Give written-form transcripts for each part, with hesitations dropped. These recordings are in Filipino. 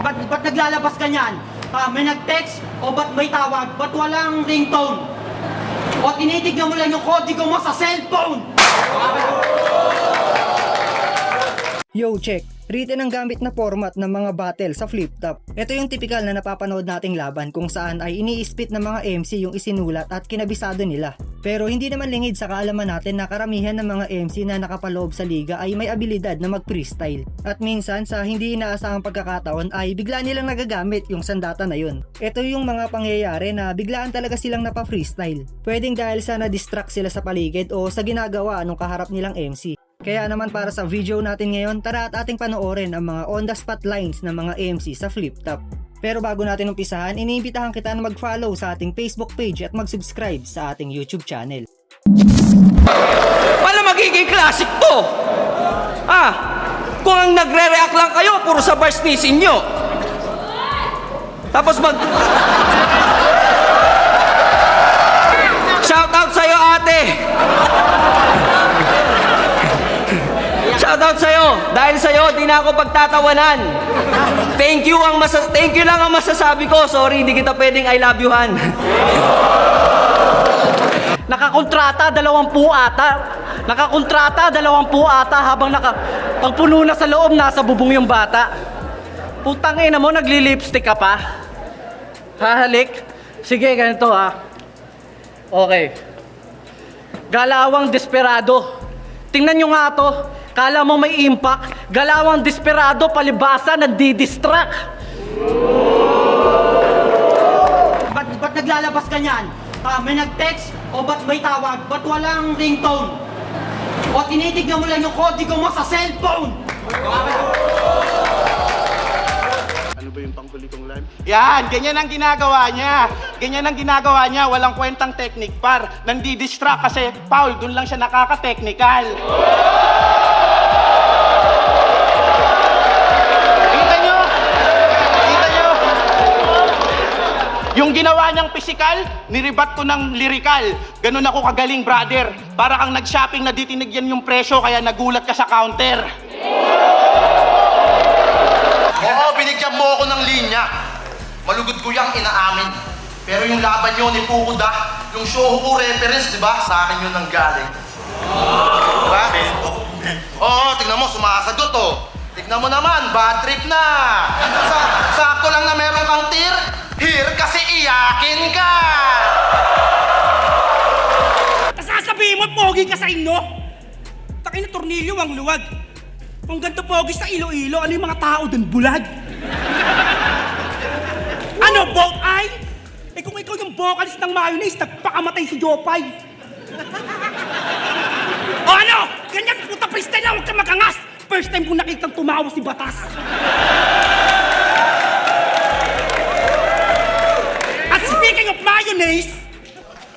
Ba't naglalabas ka niyan? May nag-text o ba't may tawag? Ba't walang ringtone? O tinitignan mo lang yung kodigo mo sa cellphone? Yo, check. Written ang gamit na format ng mga battle sa flip top. Ito yung typical na napapanood nating laban kung saan ay ini-spit ng mga MC yung isinulat at kinabisado nila. Pero hindi naman lingid sa kaalaman natin na karamihan ng mga MC na nakapaloob sa liga ay may abilidad na mag-freestyle. At minsan sa hindi inaasahang pagkakataon ay bigla nilang nagagamit yung sandata na yun. Ito yung mga pangyayari na biglaan talaga silang napa-freestyle. Pwedeng dahil sa na-distract sila sa paligid o sa ginagawa nung kaharap nilang MC. Kaya naman para sa video natin ngayon, tara at ating panoorin ang mga on-the-spot lines ng mga MC sa flip top. Pero bago natin umpisahan, iniimbitahan kita na mag-follow sa ating Facebook page at mag-subscribe sa ating YouTube channel. Paano magiging classic to? Kung ang nagre-react lang kayo, puro sa bars nisin nyo. Tapos shout out sa'yo, ate! Shout out sa'yo! Dahil sa'yo, di na ako pagtatawanan. Thank you lang ang masasabi ko. Sorry, hindi kita pwedeng I love you-han. Nakakontrata 20 ata. Nakakontrata 20 ata habang ang puno na sa loob, nasa bubong yung bata. Putang ina mo, nagli-lipstick ka pa? Hahalik? Sige, ganito ha. Okay. Galawang desperado. Tingnan nyo nga to. Kala mo may impact. Galawang desperado, palibasa, nagdi-distract. Ba't naglalabas ka niyan? May nag-text o ba't may tawag? Ba't walang ringtone? O tinitignan mo lang yung kodigo mo sa cellphone? Ano ba yung panghuli kong line? Yan, ganyan ang ginagawa niya. Ganyan ang ginagawa niya. Walang kwentang technique par. Nandi-distract kasi foul. Doon lang siya nakaka-technical. Kita nyo? Kita nyo? Yung ginawa niyang physical, niribat ko ng lyrical. Ganun ako kagaling, brother. Para kang nag-shopping na di tinigyan yung presyo kaya nagulat ka sa counter. Oo, binigyan mo ako ng linya. Malugod ko yung inaamin. Pero yung laban nyo ni Fukuda, yung show ko reference, di ba? Sa akin yun nang galing. Diba? Oo, tignan mo, sumasagot oh. Tignan mo naman, bad trip na. Sakto lang na meron kang here kasi iyakin ka. Sasabihin mo, pogi ka sa inyo? Takin na tornilyo ang luwag. Kung ganito pogi sa Iloilo, ano yung mga tao dun? Bulag? Ano, both eye? Kung ikaw yung vocalist ng mayonnaise, nagpakamatay si Jopay. O ano? Ganyan, puta freestyle na, huwag kang magangas. First time kong nakitang tumawa si Batas. At speaking of mayonnaise,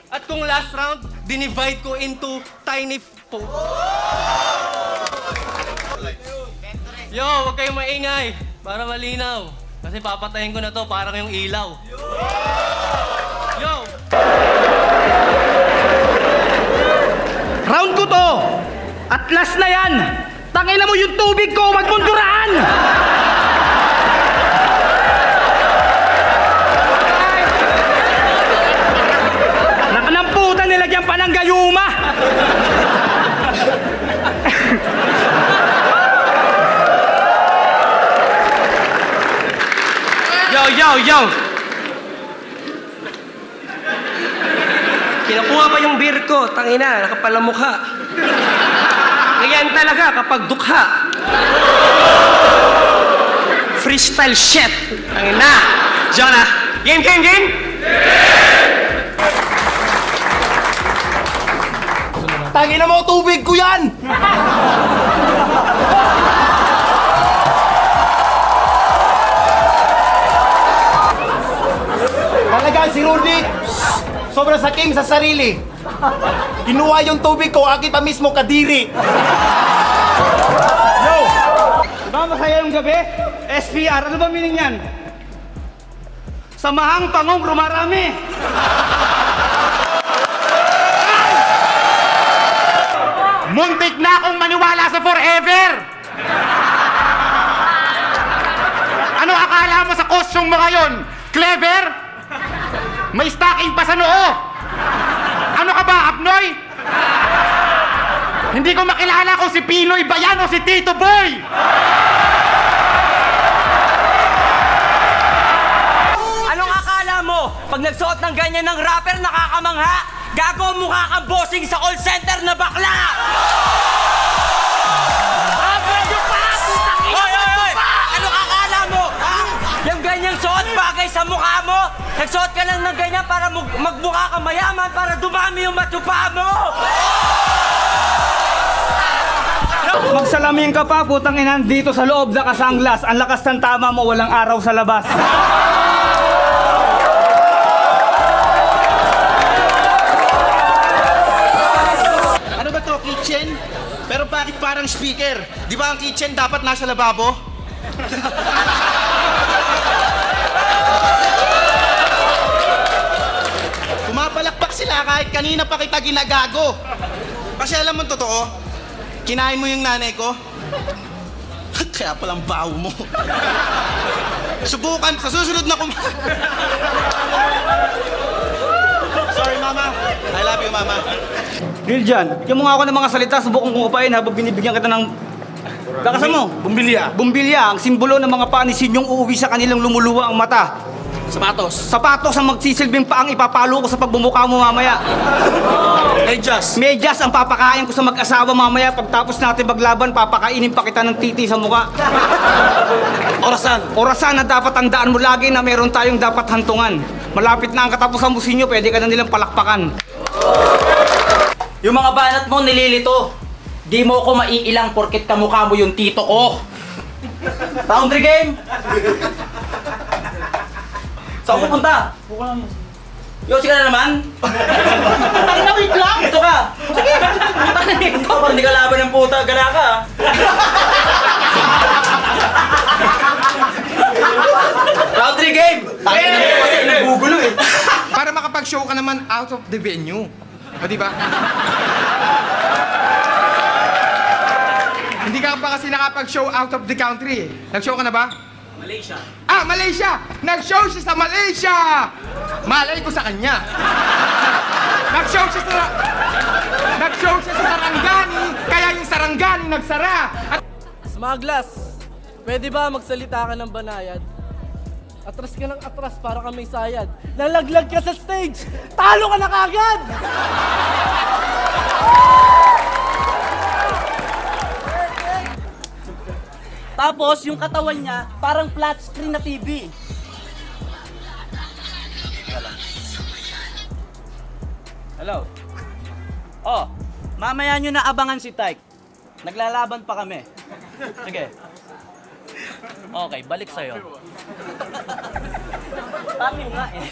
At kung last round, dinivide ko into tiny Yo, huwag kayong maingay. Para malinaw. Kasi papatayin ko na to parang yung ilaw. Yo! round ko to. At last na yan. Tangina mo yung tubig ko, magmunduraan! Nakanamputan, nilagyan pa ng gayuma! Yo! Kinukuha pa yung beer ko, tangina, nakapalamukha. Ganyan talaga kapag dukha. Freestyle shit. Tangina. Jonah, game! Tangina mo, tubig ko yan! Talaga si Rudy, sobrang saking sa sarili. Kinuha yung tubig ko, akin pa mismo kadiri. Yo! Diba masaya yung gabi? SPR, ano ba meaning yan? Samahang pangong rumarami! Muntik na akong maniwala sa forever! Ano akala akala mo sa costume mo ngayon? Clever? May stocking pa sa noo! Ano ka ba, Abnoy? Hindi ko makilala kung si Pinoy ba yan o si Tito Boy! Anong akala mo? Pag nagsuot ng ganyan ng rapper, nakakamangha? Gago, mukha kang bossing sa call center na bakla! Hoy, hoy, hoy! Anong akala mo? Ha? Yung ganyang suot bagay sa mukha mo? Nagsuot ka lang ng ganyan para magmukha ka mayaman para dumami yung matsupa mo! Magsalamin ka pa, putang ina, dito sa loob na kasanglas. Ang lakas ng tama mo, walang araw sa labas. Ano ba to, kitchen? Pero bakit parang speaker? Di ba ang kitchen dapat nasa lababo? Pumapalakpak sila kahit kanina pa kita ginagago. Kasi alam mo totoo, kinain mo yung nanay ko. Kaya palang baho mo. Subukan, sa susunod na Sorry, Mama. I love you, Mama. Liljan, bigyan mo nga ako ng mga salita, subukan kong upayin habang binibigyan kita ng... Lakasan mo! Bumbilya. Bumbilya, ang simbolo ng mga panisin yung uuwi sa kanilang lumuluwa ang mata. Sapatos. Sapatos ang magsisilbing paang ipapalo ko sa pagbumuka mo mamaya. Medyas. Medyas ang papakain ko sa mag-asawa mamaya. Pagtapos natin maglaban, papakainin pa kita ng titi sa muka. Orasan. Orasan na dapat tandaan mo lagi na meron tayong dapat hantungan. Malapit na ang katapusan mo sinyo, pwede ka na nilang palakpakan. Yung mga banat mo nililito. Di mo ko maiilang porket kamukha mo yung tito ko. Boundary game! Saan pupunta? Yosi ka na naman? Wait lang! Ito ka! Sige! Punta na dito! Parang hindi ka laban ng puta, gana ka! Boundary game! Tayo na rin kasi nagugulo eh. Para makapag-show ka naman out of the venue. O, di ba? Hindi ka pa kasi nakapag-show out of the country. Nag-show ka na ba? Malaysia. Ah, Malaysia! Nag-show siya sa Malaysia! Malay ko sa kanya. Nag-show siya sa Sarangani, kaya yung Sarangani nagsara. At Smaglas, pwede ba magsalita ka ng banayad? Atras ka ng atras para ka may sayad. Nalaglag ka sa stage, talo ka na kagad! Tapos, yung katawan niya, parang flat screen na TV. Hello? Oh, mamaya nyo na abangan si Tyke. Naglalaban pa kami. Sige. Okay, balik sa'yo. Tami nga eh.